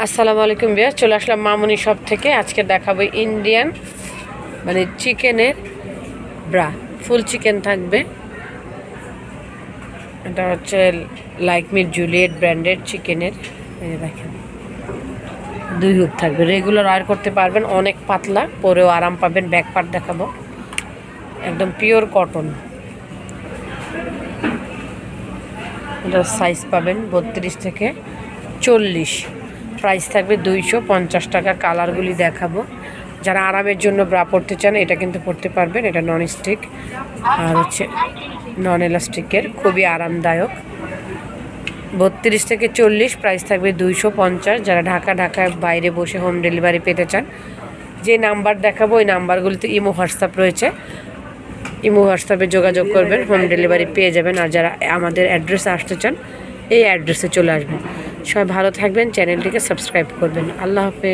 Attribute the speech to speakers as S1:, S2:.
S1: আসসালামু আলাইকুম ভাইয়া, চলে আসলাম মামুনি শপ থেকে। আজকে দেখাবো ইন্ডিয়ান মানে চিকেনের ব্রা। ফুল চিকেন থাকবে। এটা হচ্ছে লাইকমি জুলিয়েট ব্র্যান্ডের চিকেনের। এই যে দেখেন, 2 হুক থাকবে। রেগুলার ওয়্যার করতে পারবেন, অনেক পাতলা, পরেও আরাম পাবেন। ব্যাক পার্ট দেখাবো, একদম পিওর কটন। এটা সাইজ পাবেন 32 থেকে 40। প্রাইস থাকবে 250 টাকা। কালারগুলি দেখাবো। যারা আরামের জন্য ব্রা পরতে চান এটা কিন্তু পরতে পারবেন। এটা নন স্টিক আর হচ্ছে নন এলাস্টিকের, খুবই আরামদায়ক। 32 থেকে 40, প্রাইস থাকবে 250। যারা ঢাকার বাইরে বসে হোম ডেলিভারি পেতে চান, যে নাম্বার দেখাবো ওই নাম্বারগুলিতে ইমো হোয়াটসঅ্যাপ রয়েছে। ইমো হোয়াটসঅ্যাপে যোগাযোগ করবেন, হোম ডেলিভারি পেয়ে যাবেন। আর যারা আমাদের অ্যাড্রেসে আসতে চান এই অ্যাড্রেসে চলে আসবেন। সবাই ভালো থাকবেন, চ্যানেলটিকে সাবস্ক্রাইব করবেন। আল্লাহ হাফেজ।